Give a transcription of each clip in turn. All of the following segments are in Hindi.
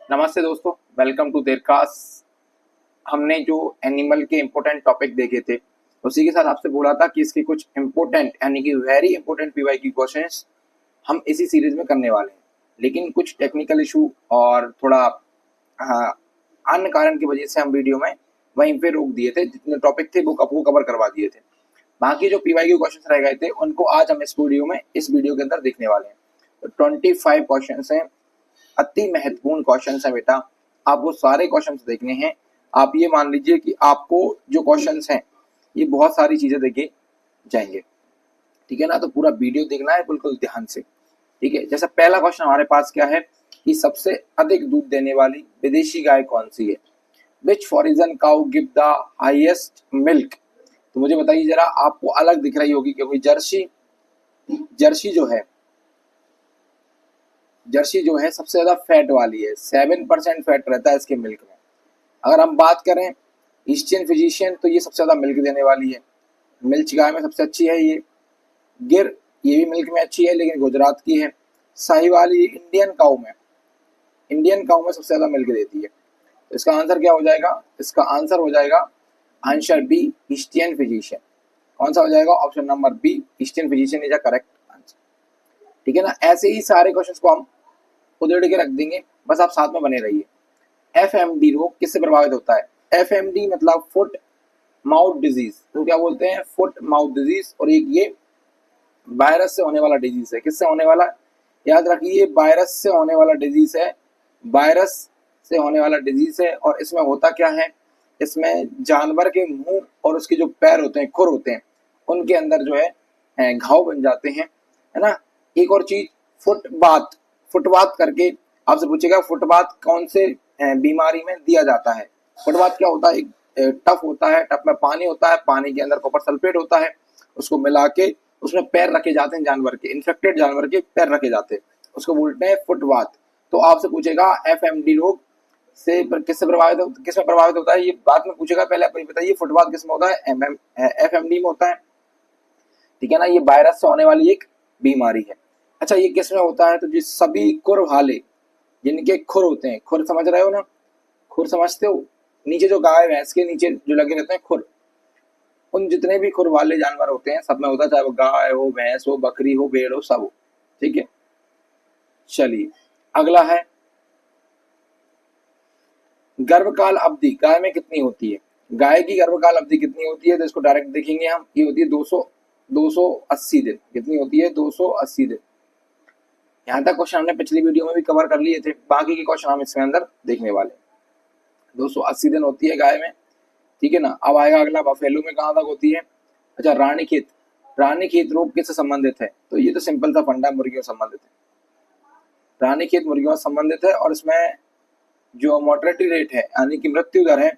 नमस्ते दोस्तों, वेलकम टू देरकास्ट। हमने जो एनिमल के इम्पोर्टेंट टॉपिक देखे थे उसी के साथ आपसे बोला था कि इसके कुछ इम्पोर्टेंट यानी कि वेरी इंपॉर्टेंट पीवाई की क्वेश्चंस हम इसी सीरीज में करने वाले हैं। लेकिन कुछ टेक्निकल इशू और थोड़ा हाँ, अन्य कारण की वजह से हम वीडियो में वहीं पे रोक दिए थे। जितने टॉपिक थे वो कवर करवा दिए थे। बाकी जो पीवाई के क्वेश्चंस रह गए थे उनको आज हम इस वीडियो के अंदर देखने वाले हैं। तो 25 क्वेश्चंस हैं, अति महत्वपूर्ण क्वेश्चंस है बेटा। आपको सारे क्वेश्चंस देखने हैं। आप ये मान लीजिए कि आपको जो क्वेश्चंस हैं ये बहुत सारी चीजें देखे जाएंगे, ठीक है ना। तो पूरा वीडियो देखना है बिल्कुल ध्यान से, ठीक है। जैसा पहला क्वेश्चन हमारे पास क्या है कि सबसे अधिक दूध देने वाली विदेशी गाय कौन सी है? Which foreign cow give the highest milk? तो मुझे बताइए जरा, आपको अलग दिख रही होगी क्योंकि जर्सी जो है सबसे ज्यादा फैट वाली है। 7% फैट रहता है इसके मिल्क में। अगर हम बात करें ईस्टियन फिजिशियन तो ये सबसे ज्यादा मिल्क देने वाली है। मिल्च गाय में सबसे अच्छी है ये। गिर ये भी मिल्क में अच्छी है लेकिन गुजरात की है। साहिवाल ये इंडियन काऊ में सबसे ज्यादा मिल्क देती है। तो इसका आंसर क्या हो जाएगा? इसका आंसर हो जाएगा आंसर बी, ईस्टियन फिजिशियन। कौन सा हो जाएगा? Option number B, Eastern physician is a correct answer, ठीक है ना। ऐसे ही सारे क्वेश्चंस को हम उधेड़ के रख देंगे, बस आप साथ में बने रहिए। एफएमडी रोग किससे प्रभावित होता है? एफएमडी मतलब फुट माउथ डिजीज। तो क्या बोलते हैं? Foot mouth disease. और एक ये वायरस से होने वाला डिजीज है। किससे होने वाला? याद रखिए, वायरस से होने वाला डिजीज है। वायरस से होने वाला डिजीज है। और इसमें होता क्या है, इसमें जानवर के मुंह और उसके जो पैर होते हैं, खुर होते हैं, उनके अंदर जो है घाव बन जाते हैं, है ना। एक और चीज, फुटबाथ करके आपसे पूछेगा, फुटबाथ कौन से बीमारी में दिया जाता है? फुटबाथ क्या होता है? एक टफ होता है, टफ में पानी होता है, पानी के अंदर कॉपर सल्फेट होता है, उसको मिला के उसमें पैर रखे जाते हैं, जानवर के, इन्फेक्टेड जानवर के पैर रखे जाते हैं, उसको बोलते हैं फुटबाथ। तो आपसे पूछेगा एफएमडी रोग से किसमें प्रभावित होता है, ये बाद में पूछेगा। पहले आप बताइए फुटबाथ किसमें होता है? एफएमडी में होता है, ठीक है ना। ये वायरस से होने वाली एक बीमारी है। अच्छा, ये किसमें होता है? तो जिस सभी खुर वाले, जिनके खुर होते हैं, खुर समझ रहे हो ना? खुर समझते हो? नीचे जो गाय भैंस के नीचे जो लगे रहते हैं खुर, उन जितने भी खुर वाले जानवर होते हैं सब में होता है, चाहे वो गाय हो, भैंस हो, बकरी हो, भेड़ हो, सब हो, ठीक है। चलिए अगला है, गर्भकाल अवधि गाय में कितनी होती है? गाय की गर्भकाल अवधि कितनी होती है? तो इसको डायरेक्ट देखेंगे हम। ये होती है 280 दिन। कितनी होती है? 280 दिन। यहाँ तक क्वेश्चन हमने पिछली वीडियो में भी कवर कर लिए थे, बाकी के क्वेश्चन हम इसमें अंदर देखने वाले। 280 दिन होती है गाय में, ठीक है ना। अब आएगा अगला, बफेलो में कहाँ तक होती है? अच्छा, रानीखेत रोग किससे संबंधित है? तो ये तो सिंपल सा फंडा, मुर्गियों से संबंधित है। रानीखेत मुर्गियों से संबंधित है और इसमें जो मोर्टेलिटी रेट है यानी कि मृत्यु दर है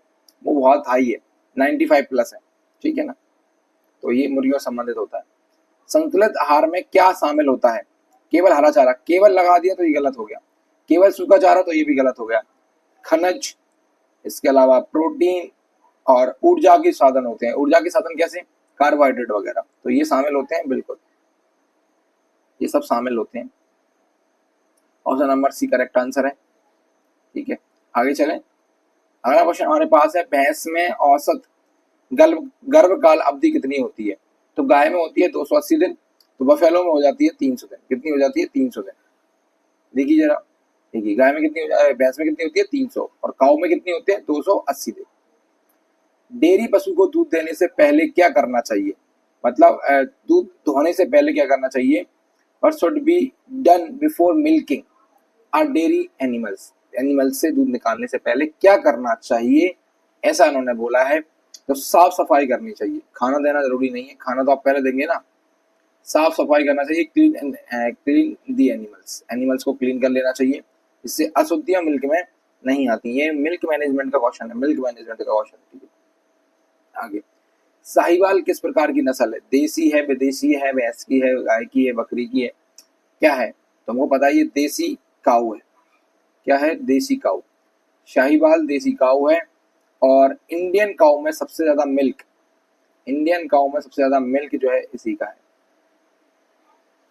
वो बहुत हाई है, 95 प्लस है, ठीक है ना। तो ये मुर्गियों से संबंधित होता है। संतुलित आहार में क्या शामिल होता है? केवल हरा चारा, केवल लगा दिया तो ये गलत हो गया। केवल सूखा चारा तो ये भी गलत हो गया। खनिज, इसके अलावा प्रोटीन और ऊर्जा के साधन होते हैं। ऊर्जा के साधन कैसे? कार्बोहाइड्रेट वगैरह, तो ये शामिल होते हैं, बिल्कुल ये सब शामिल होते हैं। Option number C correct answer है, ठीक है। आगे चलें। अगला क्वेश्चन हमारे पास है, भैंस में औसत गर्भकाल अवधि कितनी होती है? तो गाय में होती है 280 दिन, तो बफेलो में हो जाती है 300 दिन। कितनी हो जाती है? 300 दिन। देखिए जरा, देखिए गाय में कितनी, भैंस में कितनी होती है? 300। और काऊ में कितनी होती है? 280 दिन। डेयरी पशु को दूध देने से पहले क्या करना चाहिए? मतलब दूध दोहने से पहले क्या करना चाहिए? What should be done before milking or dairy animals से दूध निकालने से पहले क्या करना चाहिए, ऐसा इन्होंने बोला है। तो साफ सफाई करनी चाहिए। खाना देना जरूरी नहीं है, खाना तो आप पहले देंगे ना। साफ सफाई करना चाहिए, क्लीन दी एनिमल्स को क्लीन कर लेना चाहिए, इससे अशुद्धियां मिल्क में नहीं आती। ये मिल्क मैनेजमेंट का क्वेश्चन है, मिल्क मैनेजमेंट का क्वेश्चन, ठीक है। आगे, साहिवाल किस प्रकार की नस्ल है? देसी है, विदेशी है, भैंस की है, गाय की है, बकरी की है, क्या है? तो हमको पता है ये देसी काऊ है। क्या है? देसी काऊ। शाहीवाल देसी काऊ है। और इंडियन काऊ में सबसे ज्यादा मिल्क जो है इसी का है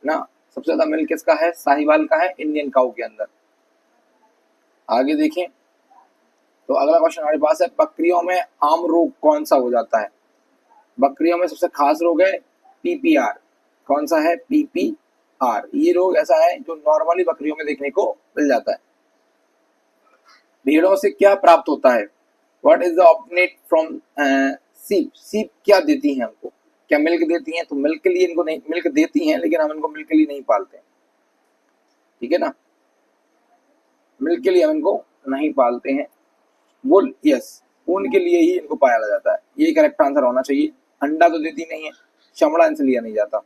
ना। सबसे ज्यादा मिल्क किसका है? साहिवाल का है, इंडियन काऊ के अंदर। आगे देखें तो अगला क्वेश्चन हमारे पास है, बकरियों में आम रोग कौन सा हो जाता है? बकरियों में सबसे खास रोग है पीपीआर। कौन सा है? पीपीआर। ये रोग ऐसा है जो नॉर्मली बकरियों में देखने को मिल जाता है। भेड़ों से क्या प्राप्त होता है? What is the obtained from सीप? सीप क्या देती हैं हमको? क्या मिल्क देती हैं? तो मिल्क के लिए इनको नहीं, मिल्क देती हैं लेकिन हम इनको मिल्क के लिए नहीं पालते, ठीक है ना, मिल्क के लिए हम इनको नहीं पालते हैं। वुल, यस, ऊन के लिए ही इनको पाला जाता है। ये करेक्ट आंसर होना चाहिए। अंडा तो देती नहीं है, चमड़ा इनसे लिया नहीं जाता,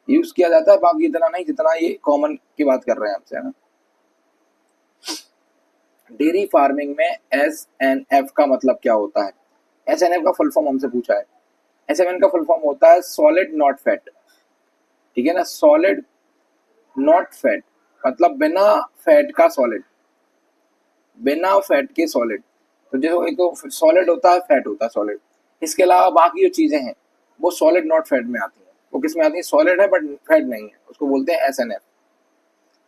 यूज किया जाता है, बाकी इतना नहीं जितना ये कॉमन की बात कर रहे हैं हमसे, है ना। डेयरी फार्मिंग में SNF का मतलब क्या होता है? SNF का फुल फॉर्म हमसे पूछा है। SNF का फुल फॉर्म होता है सॉलिड नॉट फैट, ठीक है ना, सॉलिड नॉट फैट मतलब बिना फैट का सॉलिड, बिना फैट के सॉलिड। तो जो एक तो सॉलिड होता है, फैट होता है सॉलिड, इसके अलावा बाकी जो चीजें हैं वो सॉलिड नॉट फैट में आती हैं। वो किस में आती है? सॉलिड है बट फैट नहीं है, उसको बोलते हैं SNF।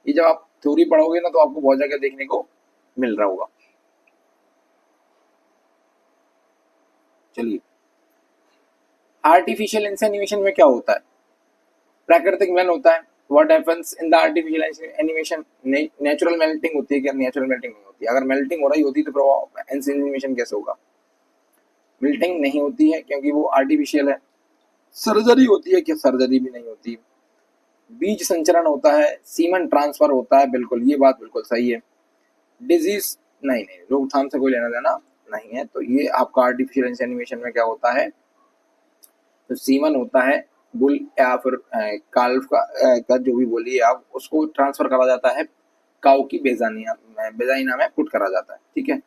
ये जब आप थ्योरी पढ़ोगे ना तो आपको बहुत जगह देखने को मिल रहा होगा। चलिए, आर्टिफिशियल इंसेमिनेशन में क्या होता है? प्राकृतिक मिलन होता है। What happens in the artificial animation? Natural melting होती है क्या? नेचुरल मेल्टिंग नहीं होती। अगर मेल्टिंग हो रही होती तो इंसेमिनेशन कैसे होगा? मेल्टिंग नहीं होती है क्योंकि वो आर्टिफिशियल है। सर्जरी होती है क्या? सर्जरी भी नहीं होती। बीज संचरण होता है, सीमन ट्रांसफर होता है, बिल्कुल ये बात बिल्कुल सही है। डिजीज नहीं, रोकथाम से कोई लेना देना नहीं है। तो ये आपका आर्टिफिशियल इंसेमिनेशन में क्या होता है? तो सीमन होता है, बुल या फिर काल्फ का जो भी बोलिए आप, उसको ट्रांसफर करा जाता है काऊ की बेजाइना में पुट करा जाता है, ठीक है।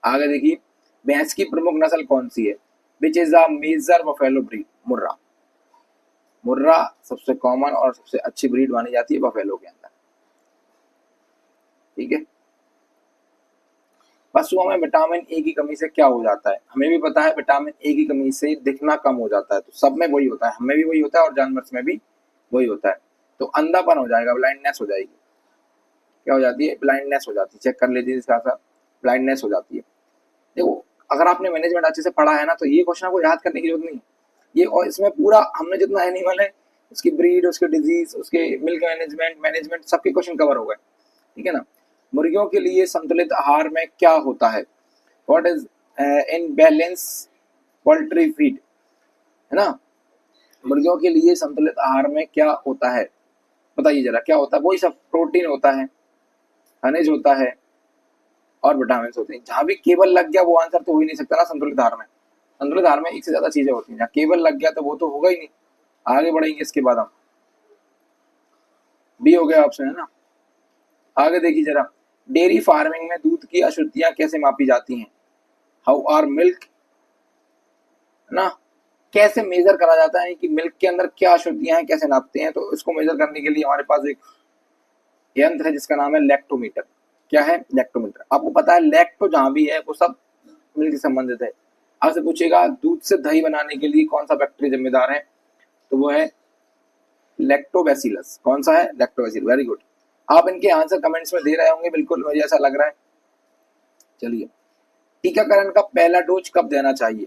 आगे देखिए, भैंस की प्रमुख नस्ल कौन सी है? Which is the major buffalo breed? Murrah. Murrah सबसे कॉमन और सबसे अच्छी ब्रीड मानी जाती है बफेलो के अंदर, ठीक है। पशुओं में विटामिन ए की कमी से क्या हो जाता है? हमें भी पता है विटामिन ए की कमी से दिखना कम हो जाता है, तो सब में वही होता है, हमें भी वही होता है और जानवर में भी वही होता है। तो अंधापन हो जाएगा, ब्लाइंडनेस हो जाएगी। क्या हो जाती है? ब्लाइंडनेस हो जाती है। चेक कर लीजिए, इसका साथ ब्लाइंडनेस हो जाती है। देखो, अगर आपने मैनेजमेंट अच्छे से पढ़ा है ना तो ये क्वेश्चन आपको याद करने की जरूरत नहीं। ये और इसमें पूरा हमने जितना एनिमल है, उसकी ब्रीड, उसके डिजीज, उसके मिल्क मैनेजमेंट सबके क्वेश्चन कवर हो गए, ठीक है ना। मुर्गियों के लिए संतुलित आहार में क्या होता है? What is in balance poultry feed? है ना, मुर्गियों के लिए संतुलित आहार में क्या होता है? बताइए जरा, क्या होता है? वही सब, प्रोटीन होता है, खनिज होता है और विटामिन होते हैं। जहां भी केवल लग गया वो आंसर तो हो ही नहीं सकता ना संतुलित आहार में। संतुलित आहार में एक से ज्यादा चीजें होती हैं, जहाँ केवल लग गया तो वो तो होगा ही नहीं। आगे बढ़ेंगे इसके बाद हम, बी हो गया ऑप्शन, है ना। आगे देखिए जरा, डेयरी फार्मिंग में दूध की अशुद्धियां कैसे मापी जाती हैं? हाउ आर मिल्क, ना, कैसे मेजर करा जाता है कि मिल्क के अंदर क्या अशुद्धियां हैं, कैसे नापते हैं? तो इसको मेजर करने के लिए हमारे पास एक यंत्र है जिसका नाम है लैक्टोमीटर। क्या है? लैक्टोमीटर। आपको पता है लैक्टो जहां भी है वो सब मिल्क से संबंधित है। आपसे पूछेगा दूध से दही बनाने के लिए कौन सा बैक्टीरिया जिम्मेदार है, तो वो है लैक्टोबैसिलस। कौन सा है? लैक्टोबैसिलस। Very good. आप इनके आंसर कमेंट्स में दे रहे होंगे, बिल्कुल मुझे ऐसा लग रहा है। चलिए, टीकाकरण का पहला डोज कब देना चाहिए?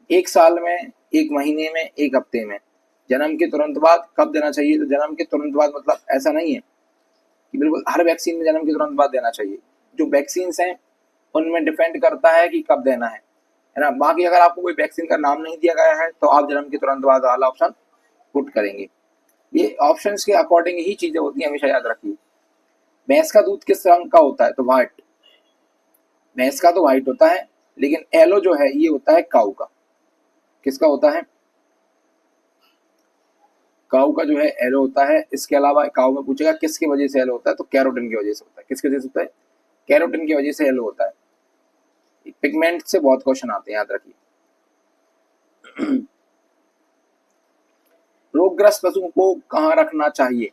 1 साल में, 1 महीने में, 1 हफ्ते में? जन्म के तुरंत बाद कब देना चाहिए? तो जन्म के तुरंत बाद मतलब ऐसा नहीं है कि बिल्कुल हर वैक्सीन में जन्म के तुरंत बाद देना चाहिए। जो वैक्सीन हैं उनमें डिपेंड करता है कि कब देना है ना। बाकी अगर आपको कोई वैक्सीन का नाम नहीं दिया गया है तो आप जन्म के तुरंत बाद वाला ऑप्शन पुट करेंगे। ये ऑप्शंस के अकॉर्डिंग ही चीजें होती हैं, हमेशा याद रखिए। भैंस का दूध किस रंग का होता है? तो व्हाइट। भैंस का तो व्हाइट होता है, लेकिन येलो जो है ये होता है काऊ का। किसका होता है? काऊ का जो है येलो होता है। इसके अलावा काऊ में पूछेगा किसकी वजह से येलो होता है, तो कैरोटीन की वजह से होता है। किसकी वजह से होता है? कैरोटीन की वजह से येलो होता है। पिगमेंट से बहुत क्वेश्चन आते हैं, याद रखिए। रोगग्रस्त पशु को कहाँ रखना चाहिए?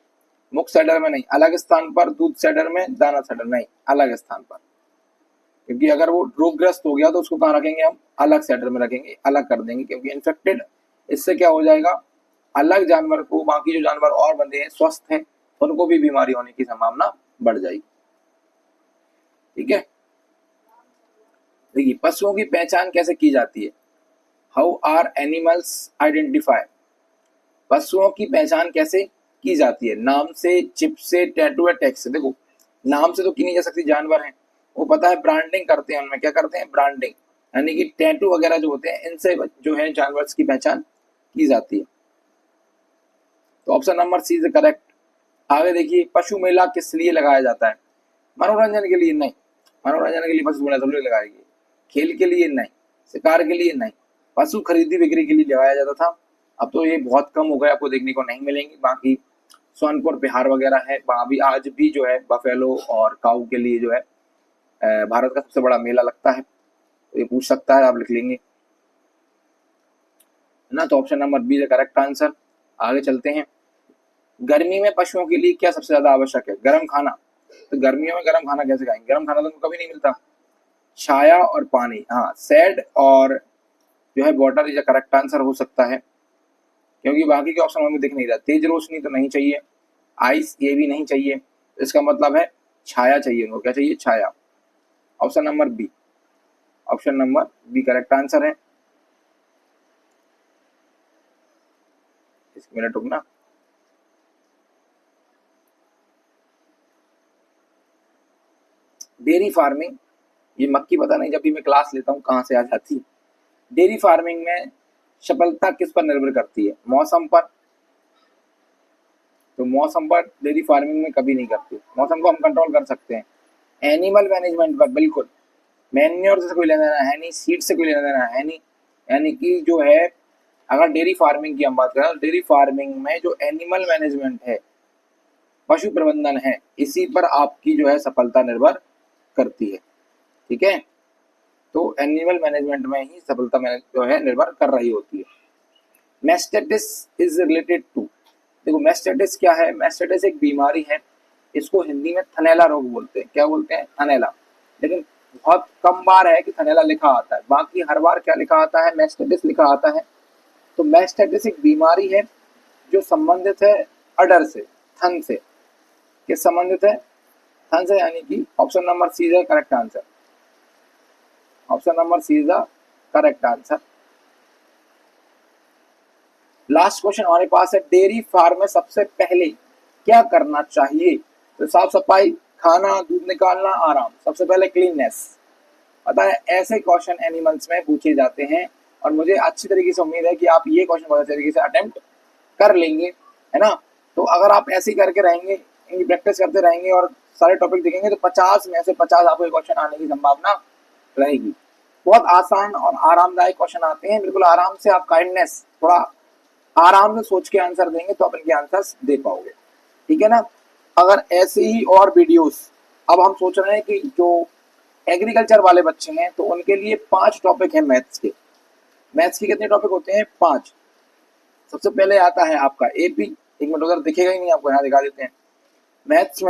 मुख्य सैडर में नहीं, अलग स्थान पर। दूध सैडर में, दाना सैडर नहीं, अलग स्थान पर। क्योंकि अगर वो रोगग्रस्त हो गया तो उसको कहाँ रखेंगे? हम अलग सैडर में रखेंगे, अलग कर देंगे। क्योंकि इन्फेक्टेड, इससे क्या हो जाएगा, अलग जानवर को, बाकी जो जानवर और बंदे हैं स्वस्थ हैं उनको भी बीमारी होने की संभावना बढ़ जाएगी। ठीक है। देखिए पशुओं की पहचान कैसे की जाती है, हाउ आर एनिमल्स आइडेंटिफाई, पशुओं की पहचान कैसे की जाती है, नाम से, चिप से, टैटू या टैक्स से। देखो नाम से तो की नहीं जा सकती, जानवर हैं वो पता है, ब्रांडिंग करते हैं, उनमें क्या करते हैं, ब्रांडिंग, यानी कि टैटू वगैरह जो होते हैं इनसे जो है जानवर की पहचान की जाती है। तो option number C is correct. आगे देखिए पशु मेला किस लिए लगाया जाता है, मनोरंजन के लिए नहीं, मनोरंजन के लिए पशु मेला थोड़ी लगाएगी, खेल के लिए नहीं, शिकार के लिए नहीं, पशु खरीदी बिक्री के लिए लगाया जाता था। अब तो ये बहुत कम हो गया, आपको देखने को नहीं मिलेंगी। बाकी सोनपुर बिहार वगैरह है, वहाँ भी आज भी जो है बफेलो और काऊ के लिए जो है भारत का सबसे बड़ा मेला लगता है। तो ये पूछ सकता है, आप लिख लेंगे ना। तो option number B correct answer. आगे चलते हैं, गर्मी में पशुओं के लिए क्या सबसे ज्यादा आवश्यक है, गर्म खाना। तो गर्मियों में गर्म खाना कैसे खाएंगे, गर्म खाना तो उनको कभी नहीं मिलता। छाया और पानी, हाँ सेड और जो है वाटर ये करेक्ट आंसर हो सकता है, क्योंकि बाकी के ऑप्शन हमें दिख नहीं रहा। तेज रोशनी तो नहीं चाहिए, आइस ये भी नहीं चाहिए, इसका मतलब है छाया चाहिए उनको। क्या चाहिए, छाया। Option number B, option number B correct answer है। इसको मिनट रुकना। डेयरी फार्मिंग, ये मक्की पता नहीं जब भी मैं क्लास लेता हूँ कहाँ से आ जाती है। डेयरी फार्मिंग में सफलता किस पर निर्भर करती है, मौसम पर। तो मौसम पर डेयरी फार्मिंग में कभी नहीं करती, मौसम को हम कंट्रोल कर सकते हैं। एनिमल मैनेजमेंट पर बिल्कुल, मैन्योर से कोई लेना देना है नहीं, सीड से कोई लेना देना है नहीं। यानी कि जो है अगर डेयरी फार्मिंग की हम बात करें, डेयरी फार्मिंग में जो एनिमल मैनेजमेंट है, पशु प्रबंधन है, इसी पर आपकी जो है सफलता निर्भर करती है। ठीक है, तो एनिमल मैनेजमेंट में ही सफलता जो है निर्भर कर रही होती है। मैस्टाइटिस इज रिलेटेड टू, देखो मैस्टाइटिस क्या है, मैस्टाइटिस एक बीमारी है, इसको हिंदी में थनैला रोग बोलते हैं। क्या बोलते हैं, थनैला। लेकिन बहुत कम बार है कि थनैला लिखा आता है, बाकी हर बार क्या लिखा आता है, मैस्टाइटिस लिखा आता है। तो मैस्टाइटिस एक बीमारी है जो संबंधित है अडर से, थन से। किस संबंधित है, थन से, यानी कि option number C is correct answer. Option number C is the correct answer. Last question हमारे पास है, डेयरी फार्म में सबसे पहले क्या करना चाहिए। तो साफ सफाई, खाना, दूध निकालना, आराम। सबसे पहले क्लीननेस। पता है ऐसे क्वेश्चन एनिमल्स में पूछे जाते हैं, और मुझे अच्छी तरीके से उम्मीद है कि आप ये क्वेश्चन बहुत अच्छी तरीके से अटेम्प्ट कर लेंगे, है ना। तो अगर आप ऐसे ही करके रहेंगे, इनकी प्रैक्टिस करते रहेंगे और सारे टॉपिक देखेंगे, तो 50 में से 50 आपको क्वेश्चन आने की संभावना रहेगी। बहुत आसान और आरामदायक क्वेश्चन आते हैं, बिल्कुल आराम से। आप काइंडनेस, थोड़ा आराम से सोच के आंसर देंगे तो आप इनके आंसर्स दे पाओगे। ठीक है ना। अगर ऐसे ही और वीडियोस, अब हम सोच रहे हैं कि जो एग्रीकल्चर वाले बच्चे हैं तो उनके लिए 5 टॉपिक है मैथ्स के। मैथ्स के कितने टॉपिक होते हैं, 5। सबसे पहले आता है आपका एपी, एक मिनट उधर दिखेगा ही नहीं आपको, यहाँ दिखा देते हैं। मैथ्स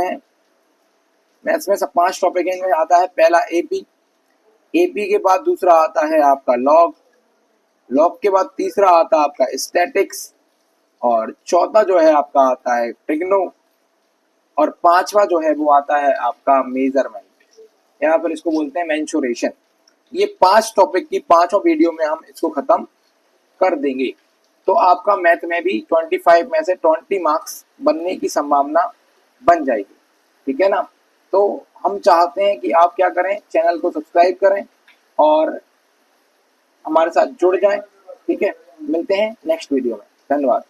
में सब 5 टॉपिक है, इनमें आता है पहला एपी। एपी के बाद दूसरा आता है आपका लॉग, लॉग के बाद तीसरा आता है आपका स्टैटिक्स, और चौथा जो है आपका आता है ट्रिग्नो, और 5वां जो है वो आता है आपका मेजरमेंट, यहाँ पर इसको बोलते हैं मेंसुरेशन। ये 5 टॉपिक की 5 वीडियो में हम इसको खत्म कर देंगे। तो आपका मैथ में भी 25 में से 20 मार्क्स बनने की संभावना बन जाएगी। ठीक है ना। तो हम चाहते हैं कि आप क्या करें, चैनल को सब्सक्राइब करें और हमारे साथ जुड़ जाएं। ठीक है, मिलते हैं नेक्स्ट वीडियो में। धन्यवाद।